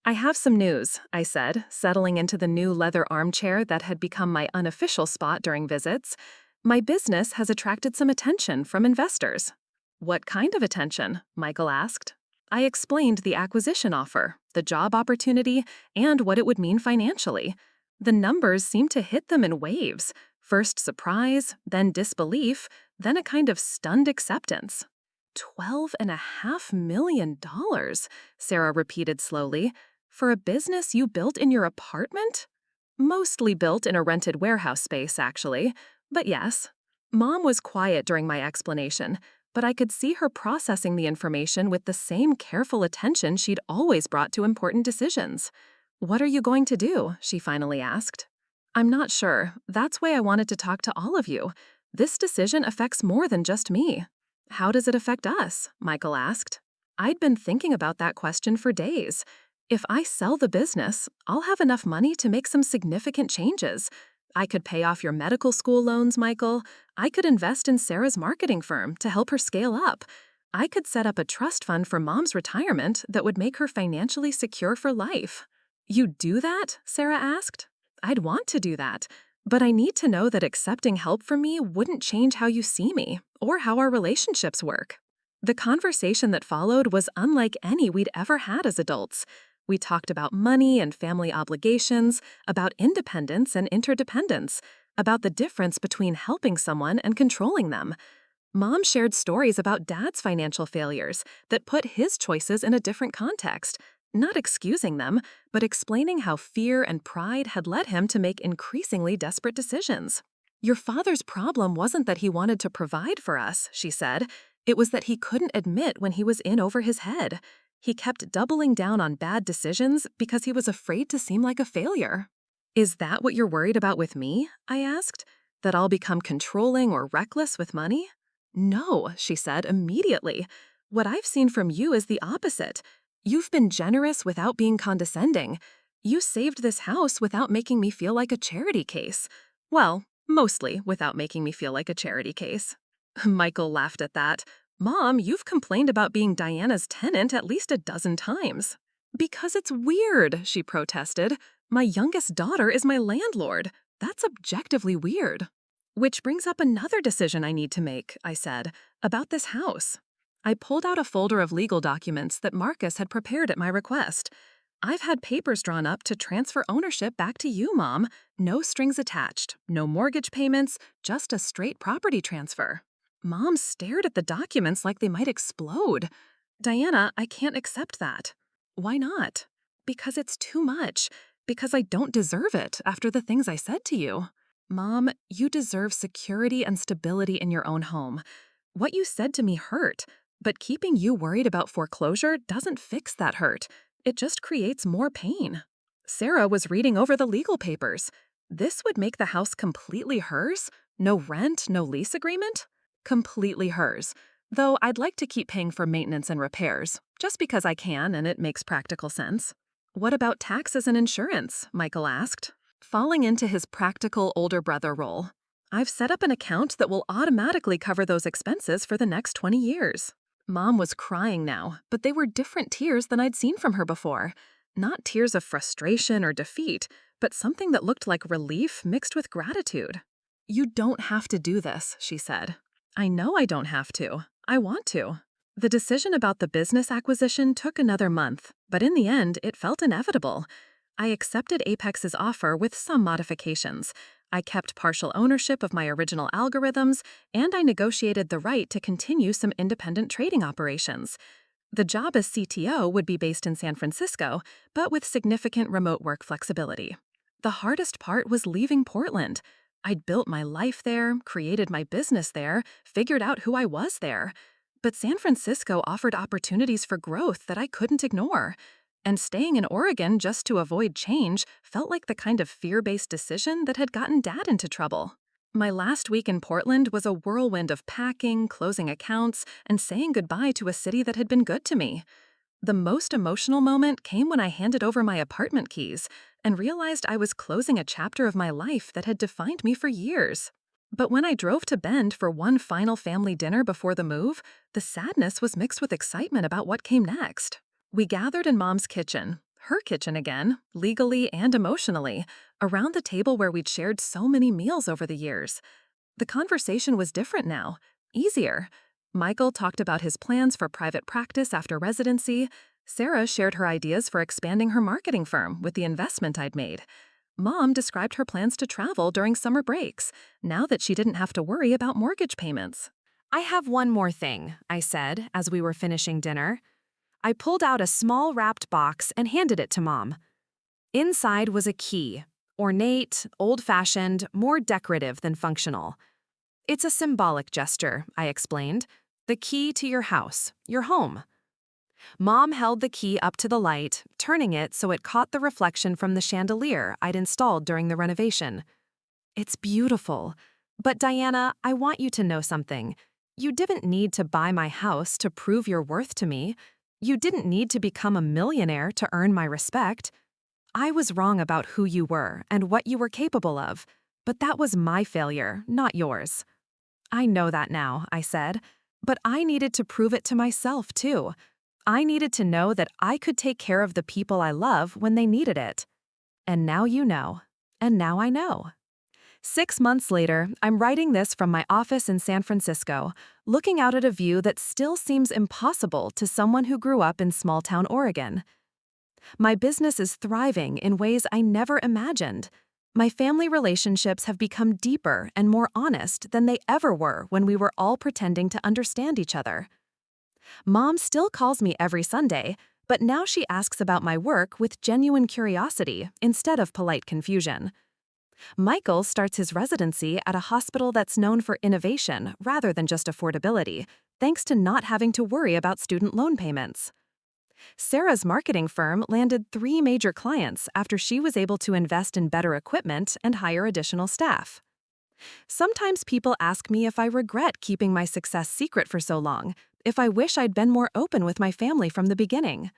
I have some news, I said, settling into the new leather armchair that had become my unofficial spot during visits. My business has attracted some attention from investors. What kind of attention? Michael asked. I explained the acquisition offer, the job opportunity, and what it would mean financially. The numbers seemed to hit them in waves. First surprise, then disbelief, then a kind of stunned acceptance. $12.5 million, Sarah repeated slowly. For a business you built in your apartment? Mostly built in a rented warehouse space, actually. But yes. Mom was quiet during my explanation, but I could see her processing the information with the same careful attention she'd always brought to important decisions. "What are you going to do?" she finally asked. "I'm not sure. That's why I wanted to talk to all of you. This decision affects more than just me." "How does it affect us?" Michael asked. I'd been thinking about that question for days. If I sell the business, I'll have enough money to make some significant changes. I could pay off your medical school loans, Michael. I could invest in Sarah's marketing firm to help her scale up. I could set up a trust fund for Mom's retirement that would make her financially secure for life. "You'd do that?" Sarah asked. "I'd want to do that. But I need to know that accepting help from me wouldn't change how you see me or how our relationships work." The conversation that followed was unlike any we'd ever had as adults. We talked about money and family obligations, about independence and interdependence, about the difference between helping someone and controlling them. Mom shared stories about Dad's financial failures that put his choices in a different context, not excusing them, but explaining how fear and pride had led him to make increasingly desperate decisions. "Your father's problem wasn't that he wanted to provide for us," she said. "It was that he couldn't admit when he was in over his head. He kept doubling down on bad decisions because he was afraid to seem like a failure." "Is that what you're worried about with me?" I asked. "That I'll become controlling or reckless with money?" "No," she said immediately. "What I've seen from you is the opposite. You've been generous without being condescending. You saved this house without making me feel like a charity case. Well, mostly without making me feel like a charity case." Michael laughed at that. "Mom, you've complained about being Diana's tenant at least a dozen times." "Because it's weird," she protested. "My youngest daughter is my landlord. That's objectively weird." "Which brings up another decision I need to make," I said, "about this house." I pulled out a folder of legal documents that Marcus had prepared at my request. "I've had papers drawn up to transfer ownership back to you, Mom. No strings attached, no mortgage payments, just a straight property transfer." Mom stared at the documents like they might explode. "Diana, I can't accept that." "Why not?" "Because it's too much. Because I don't deserve it after the things I said to you." "Mom, you deserve security and stability in your own home. What you said to me hurt, but keeping you worried about foreclosure doesn't fix that hurt. It just creates more pain." Sarah was reading over the legal papers. "This would make the house completely hers? No rent, no lease agreement?" "Completely hers. Though I'd like to keep paying for maintenance and repairs, just because I can and it makes practical sense." "What about taxes and insurance?" Michael asked, falling into his practical older brother role. "I've set up an account that will automatically cover those expenses for the next 20 years. Mom was crying now, but they were different tears than I'd seen from her before. Not tears of frustration or defeat, but something that looked like relief mixed with gratitude. "You don't have to do this," she said. "I know I don't have to. I want to." The decision about the business acquisition took another month, but in the end, it felt inevitable. I accepted Apex's offer with some modifications. I kept partial ownership of my original algorithms, and I negotiated the right to continue some independent trading operations. The job as CTO would be based in San Francisco, but with significant remote work flexibility. The hardest part was leaving Portland. I'd built my life there, created my business there, figured out who I was there. But San Francisco offered opportunities for growth that I couldn't ignore. And staying in Oregon just to avoid change felt like the kind of fear-based decision that had gotten Dad into trouble. My last week in Portland was a whirlwind of packing, closing accounts, and saying goodbye to a city that had been good to me. The most emotional moment came when I handed over my apartment keys and realized I was closing a chapter of my life that had defined me for years. But when I drove to Bend for one final family dinner before the move, the sadness was mixed with excitement about what came next. We gathered in Mom's kitchen, her kitchen again, legally and emotionally, around the table where we'd shared so many meals over the years. The conversation was different now, easier. Michael talked about his plans for private practice after residency. Sarah shared her ideas for expanding her marketing firm with the investment I'd made. Mom described her plans to travel during summer breaks, now that she didn't have to worry about mortgage payments. "I have one more thing," I said as we were finishing dinner. I pulled out a small wrapped box and handed it to Mom. Inside was a key, Ornate, old-fashioned, more decorative than functional. It's a symbolic gesture, I explained. The key to your house, your home. Mom held the key up to the light, turning it so it caught the reflection from the chandelier I'd installed during the renovation. It's beautiful. But Diana, I want you to know something. You didn't need to buy my house to prove your worth to me. You didn't need to become a millionaire to earn my respect. I was wrong about who you were and what you were capable of, but that was my failure, not yours. I know that now, I said, but I needed to prove it to myself, too. I needed to know that I could take care of the people I love when they needed it. And now you know. And now I know. 6 months later, I'm writing this from my office in San Francisco, looking out at a view that still seems impossible to someone who grew up in small-town Oregon. My business is thriving in ways I never imagined. My family relationships have become deeper and more honest than they ever were when we were all pretending to understand each other. Mom still calls me every Sunday, but now she asks about my work with genuine curiosity instead of polite confusion. Michael starts his residency at a hospital that's known for innovation rather than just affordability, thanks to not having to worry about student loan payments. Sarah's marketing firm landed 3 major clients after she was able to invest in better equipment and hire additional staff. Sometimes people ask me if I regret keeping my success secret for so long, if I wish I'd been more open with my family from the beginning.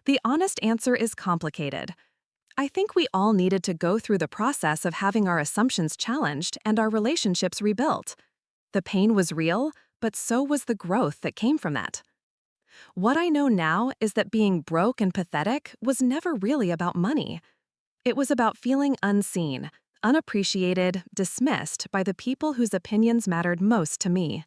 The honest answer is complicated. I think we all needed to go through the process of having our assumptions challenged and our relationships rebuilt. The pain was real, but so was the growth that came from that. What I know now is that being broke and pathetic was never really about money. It was about feeling unseen, unappreciated, dismissed by the people whose opinions mattered most to me.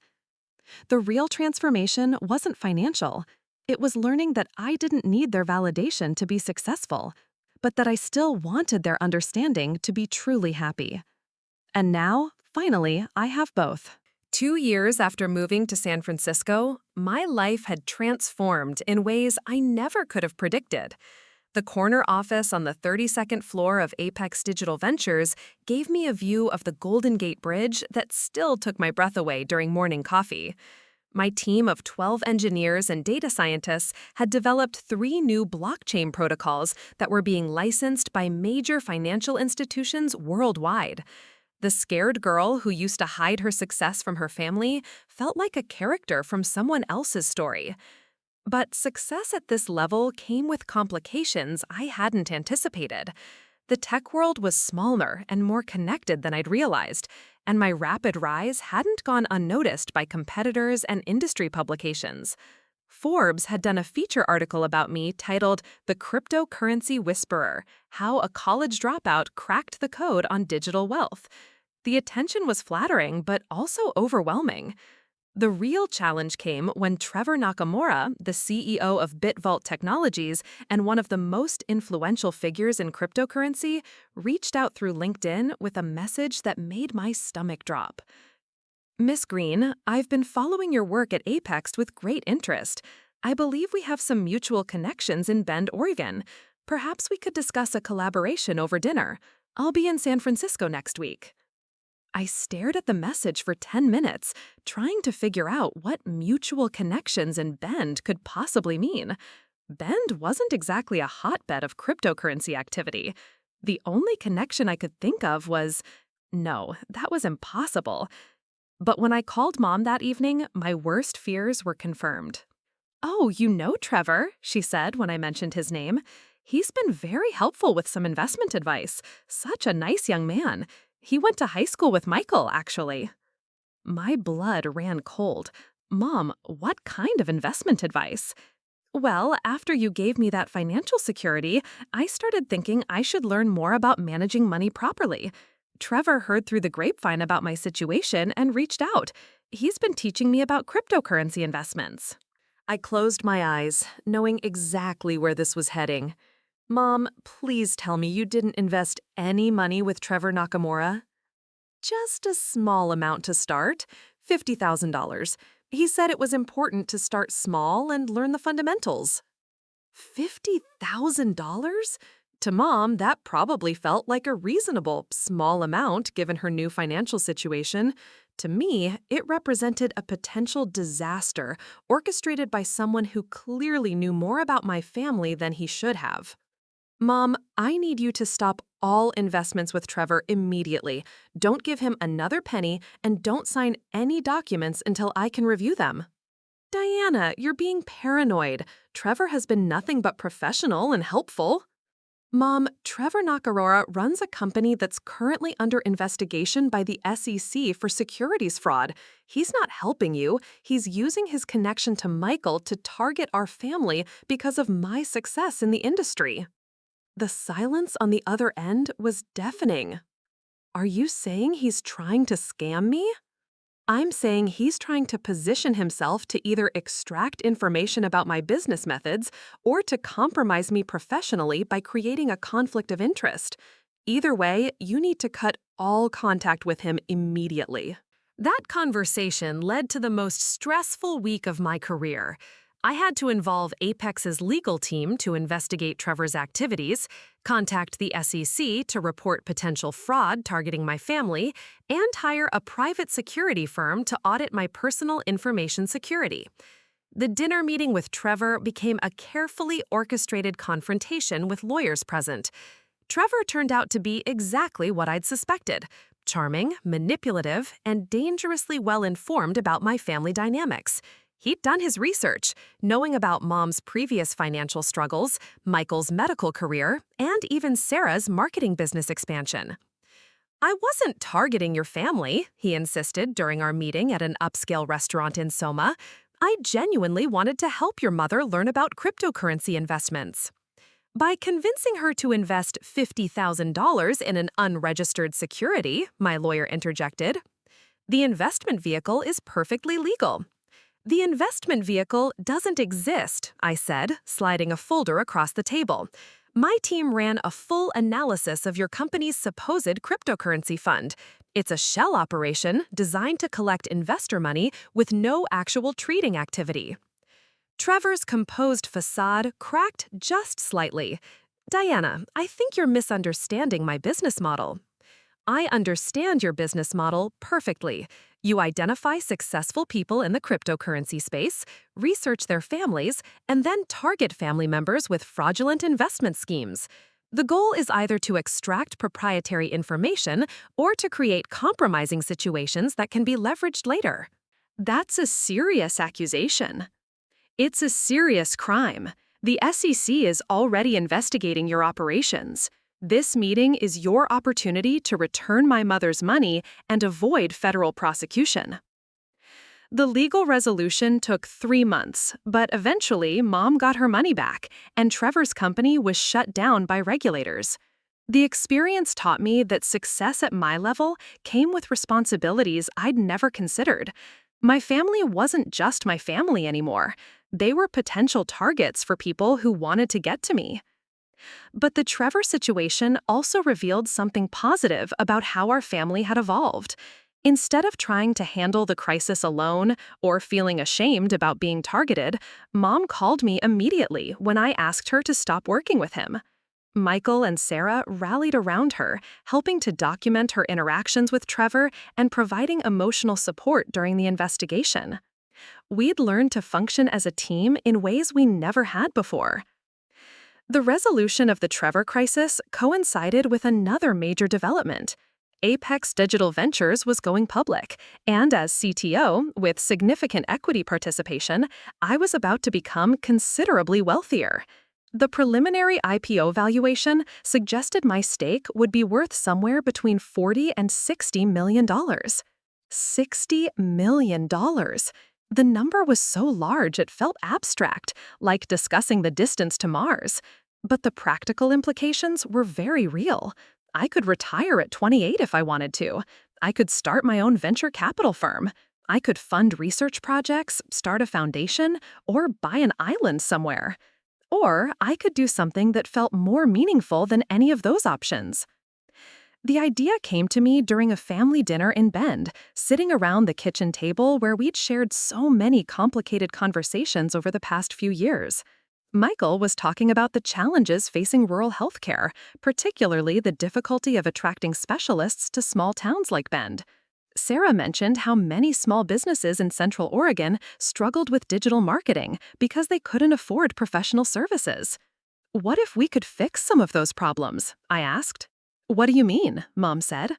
The real transformation wasn't financial. It was learning that I didn't need their validation to be successful, but that I still wanted their understanding to be truly happy. And now, finally, I have both. 2 years after moving to San Francisco, my life had transformed in ways I never could have predicted. The corner office on the 32nd floor of Apex Digital Ventures gave me a view of the Golden Gate Bridge that still took my breath away during morning coffee. My team of 12 engineers and data scientists had developed 3 new blockchain protocols that were being licensed by major financial institutions worldwide. The scared girl who used to hide her success from her family felt like a character from someone else's story. But success at this level came with complications I hadn't anticipated. The tech world was smaller and more connected than I'd realized, and my rapid rise hadn't gone unnoticed by competitors and industry publications. Forbes had done a feature article about me titled "The Cryptocurrency Whisperer: How a College Dropout Cracked the Code on Digital Wealth." The attention was flattering, but also overwhelming. The real challenge came when Trevor Nakamura, the CEO of BitVault Technologies and one of the most influential figures in cryptocurrency, reached out through LinkedIn with a message that made my stomach drop. "Miss Green, I've been following your work at Apex with great interest. I believe we have some mutual connections in Bend, Oregon. Perhaps we could discuss a collaboration over dinner. I'll be in San Francisco next week." I stared at the message for 10 minutes, trying to figure out what mutual connections in Bend could possibly mean. Bend wasn't exactly a hotbed of cryptocurrency activity. The only connection I could think of was, no, that was impossible. But when I called Mom that evening, my worst fears were confirmed. "Oh, you know Trevor," she said when I mentioned his name. "He's been very helpful with some investment advice. Such a nice young man. He went to high school with Michael, actually." My blood ran cold. "Mom, what kind of investment advice?" "Well, after you gave me that financial security, I started thinking I should learn more about managing money properly. Trevor heard through the grapevine about my situation and reached out. He's been teaching me about cryptocurrency investments." I closed my eyes, knowing exactly where this was heading. "Mom, please tell me you didn't invest any money with Trevor Nakamura?" "Just a small amount to start, $50,000. He said it was important to start small and learn the fundamentals." $50,000? To Mom, that probably felt like a reasonable, small amount given her new financial situation. To me, it represented a potential disaster orchestrated by someone who clearly knew more about my family than he should have. Mom, I need you to stop all investments with Trevor immediately. Don't give him another penny and don't sign any documents until I can review them. Diana, you're being paranoid. Trevor has been nothing but professional and helpful. Mom, Trevor Nakarora runs a company that's currently under investigation by the SEC for securities fraud. He's not helping you. He's using his connection to Michael to target our family because of my success in the industry. The silence on the other end was deafening. Are you saying he's trying to scam me? I'm saying he's trying to position himself to either extract information about my business methods or to compromise me professionally by creating a conflict of interest. Either way, you need to cut all contact with him immediately. That conversation led to the most stressful week of my career. I had to involve Apex's legal team to investigate Trevor's activities, contact the SEC to report potential fraud targeting my family, and hire a private security firm to audit my personal information security. The dinner meeting with Trevor became a carefully orchestrated confrontation with lawyers present. Trevor turned out to be exactly what I'd suspected: charming, manipulative, and dangerously well-informed about my family dynamics. He'd done his research, knowing about Mom's previous financial struggles, Michael's medical career, and even Sarah's marketing business expansion. I wasn't targeting your family, he insisted during our meeting at an upscale restaurant in Soma. I genuinely wanted to help your mother learn about cryptocurrency investments. By convincing her to invest $50,000 in an unregistered security, my lawyer interjected. The investment vehicle is perfectly legal. The investment vehicle doesn't exist, I said, sliding a folder across the table. My team ran a full analysis of your company's supposed cryptocurrency fund. It's a shell operation designed to collect investor money with no actual trading activity. Trevor's composed facade cracked just slightly. Diana, I think you're misunderstanding my business model. I understand your business model perfectly. You identify successful people in the cryptocurrency space, research their families, and then target family members with fraudulent investment schemes. The goal is either to extract proprietary information or to create compromising situations that can be leveraged later. That's a serious accusation. It's a serious crime. The SEC is already investigating your operations. This meeting is your opportunity to return my mother's money and avoid federal prosecution. The legal resolution took 3 months, but eventually Mom got her money back, and Trevor's company was shut down by regulators. The experience taught me that success at my level came with responsibilities I'd never considered. My family wasn't just my family anymore. They were potential targets for people who wanted to get to me. But the Trevor situation also revealed something positive about how our family had evolved. Instead of trying to handle the crisis alone or feeling ashamed about being targeted, Mom called me immediately when I asked her to stop working with him. Michael and Sarah rallied around her, helping to document her interactions with Trevor and providing emotional support during the investigation. We'd learned to function as a team in ways we never had before. The resolution of the Trevor crisis coincided with another major development. Apex Digital Ventures was going public, and as CTO, with significant equity participation, I was about to become considerably wealthier. The preliminary IPO valuation suggested my stake would be worth somewhere between $40 and $60 million. $60 million. The number was so large it felt abstract, like discussing the distance to Mars. But the practical implications were very real. I could retire at 28 if I wanted to. I could start my own venture capital firm. I could fund research projects, start a foundation, or buy an island somewhere. Or I could do something that felt more meaningful than any of those options. The idea came to me during a family dinner in Bend, sitting around the kitchen table where we'd shared so many complicated conversations over the past few years. Michael was talking about the challenges facing rural healthcare, particularly the difficulty of attracting specialists to small towns like Bend. Sarah mentioned how many small businesses in Central Oregon struggled with digital marketing because they couldn't afford professional services. What if we could fix some of those problems? I asked. What do you mean? Mom said.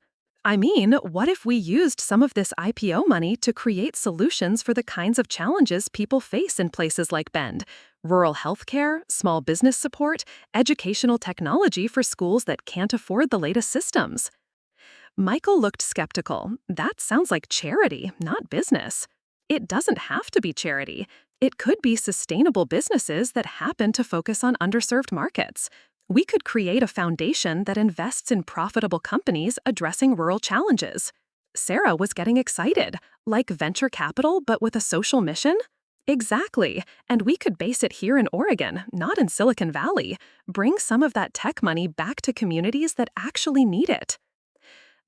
I mean, what if we used some of this IPO money to create solutions for the kinds of challenges people face in places like Bend? Rural healthcare, small business support, educational technology for schools that can't afford the latest systems. Michael looked skeptical. That sounds like charity, not business. It doesn't have to be charity. It could be sustainable businesses that happen to focus on underserved markets. We could create a foundation that invests in profitable companies addressing rural challenges. Sarah was getting excited, like venture capital but with a social mission? Exactly, and we could base it here in Oregon, not in Silicon Valley. Bring some of that tech money back to communities that actually need it.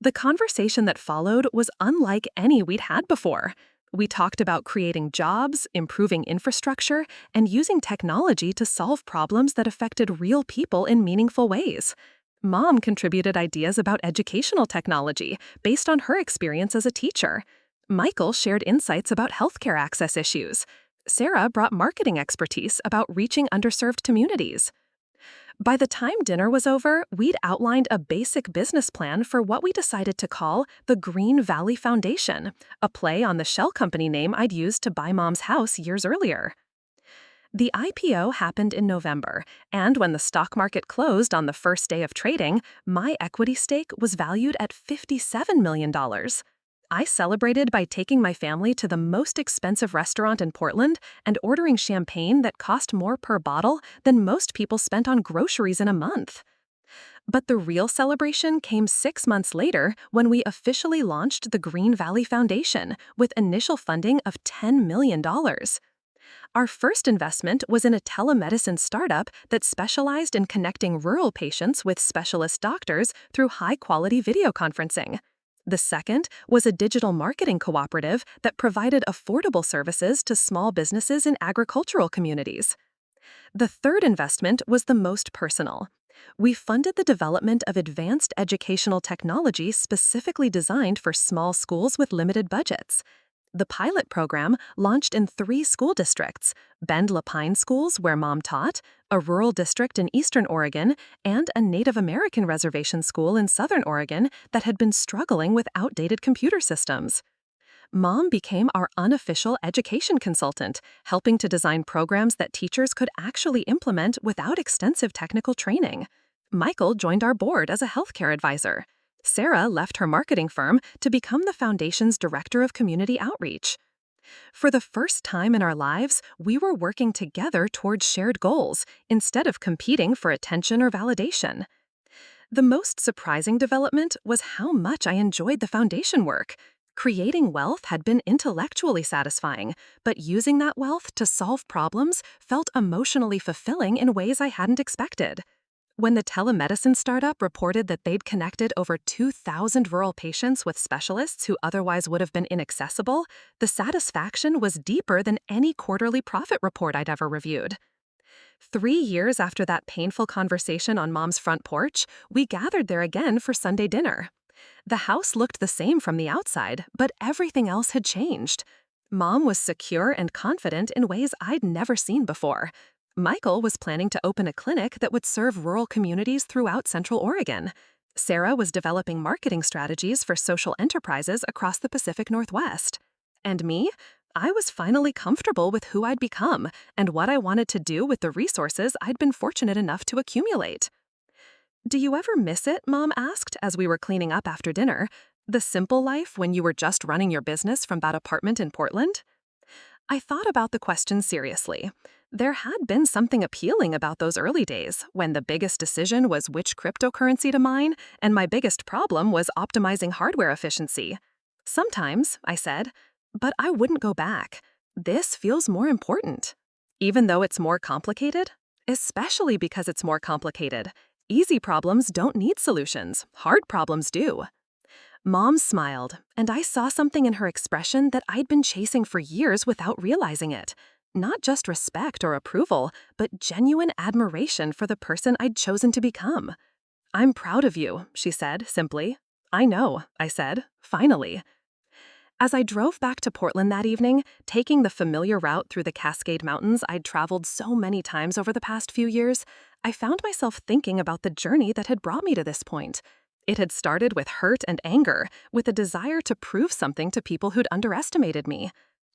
The conversation that followed was unlike any we'd had before. We talked about creating jobs, improving infrastructure, and using technology to solve problems that affected real people in meaningful ways. Mom contributed ideas about educational technology based on her experience as a teacher. Michael shared insights about healthcare access issues. Sarah brought marketing expertise about reaching underserved communities. By the time dinner was over, we'd outlined a basic business plan for what we decided to call the Green Valley Foundation, a play on the shell company name I'd used to buy Mom's house years earlier. The IPO happened in November, and when the stock market closed on the first day of trading, my equity stake was valued at $57 million. I celebrated by taking my family to the most expensive restaurant in Portland and ordering champagne that cost more per bottle than most people spent on groceries in a month. But the real celebration came 6 months later when we officially launched the Green Valley Foundation with initial funding of $10 million. Our first investment was in a telemedicine startup that specialized in connecting rural patients with specialist doctors through high-quality video conferencing. The second was a digital marketing cooperative that provided affordable services to small businesses in agricultural communities. The third investment was the most personal. We funded the development of advanced educational technology specifically designed for small schools with limited budgets. The pilot program launched in 3 school districts: Bend La Pine schools, where Mom taught, a rural district in eastern Oregon, and a Native American reservation school in southern Oregon that had been struggling with outdated computer systems. Mom became our unofficial education consultant, helping to design programs that teachers could actually implement without extensive technical training. Michael joined our board as a healthcare advisor. Sarah left her marketing firm to become the foundation's director of community outreach. For the first time in our lives, we were working together towards shared goals instead of competing for attention or validation. The most surprising development was how much I enjoyed the foundation work. Creating wealth had been intellectually satisfying, but using that wealth to solve problems felt emotionally fulfilling in ways I hadn't expected. When the telemedicine startup reported that they'd connected over 2,000 rural patients with specialists who otherwise would have been inaccessible, the satisfaction was deeper than any quarterly profit report I'd ever reviewed. 3 years after that painful conversation on Mom's front porch, we gathered there again for Sunday dinner. The house looked the same from the outside, but everything else had changed. Mom was secure and confident in ways I'd never seen before. Michael was planning to open a clinic that would serve rural communities throughout Central Oregon. Sarah was developing marketing strategies for social enterprises across the Pacific Northwest. And me? I was finally comfortable with who I'd become and what I wanted to do with the resources I'd been fortunate enough to accumulate. "Do you ever miss it?" Mom asked as we were cleaning up after dinner. "The simple life when you were just running your business from that apartment in Portland?" I thought about the question seriously. There had been something appealing about those early days, when the biggest decision was which cryptocurrency to mine, and my biggest problem was optimizing hardware efficiency. "Sometimes," I said, "but I wouldn't go back. This feels more important." Even though it's more complicated? Especially because it's more complicated. Easy problems don't need solutions. Hard problems do. Mom smiled, and I saw something in her expression that I'd been chasing for years without realizing it. Not just respect or approval, but genuine admiration for the person I'd chosen to become. "I'm proud of you," she said, simply. "I know," I said, finally. As I drove back to Portland that evening, taking the familiar route through the Cascade Mountains I'd traveled so many times over the past few years, I found myself thinking about the journey that had brought me to this point. It had started with hurt and anger, with a desire to prove something to people who'd underestimated me.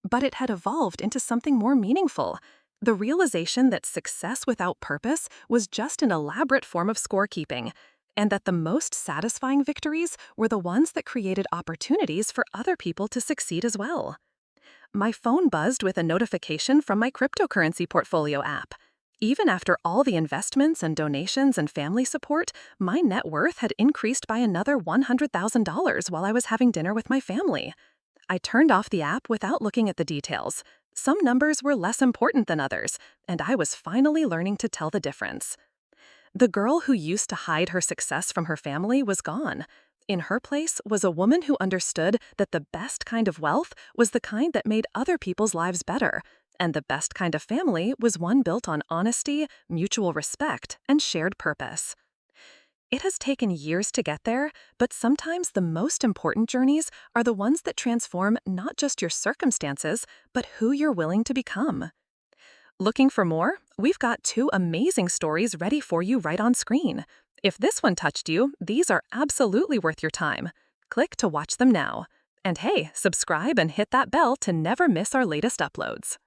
But it had evolved into something more meaningful. The realization that success without purpose was just an elaborate form of scorekeeping, and that the most satisfying victories were the ones that created opportunities for other people to succeed as well. My phone buzzed with a notification from my cryptocurrency portfolio app. Even after all the investments and donations and family support, my net worth had increased by another $100,000 while I was having dinner with my family. I turned off the app without looking at the details. Some numbers were less important than others, and I was finally learning to tell the difference. The girl who used to hide her success from her family was gone. In her place was a woman who understood that the best kind of wealth was the kind that made other people's lives better, and the best kind of family was one built on honesty, mutual respect, and shared purpose. It has taken years to get there, but sometimes the most important journeys are the ones that transform not just your circumstances, but who you're willing to become. Looking for more? We've got 2 amazing stories ready for you right on screen. If this one touched you, these are absolutely worth your time. Click to watch them now. And hey, subscribe and hit that bell to never miss our latest uploads.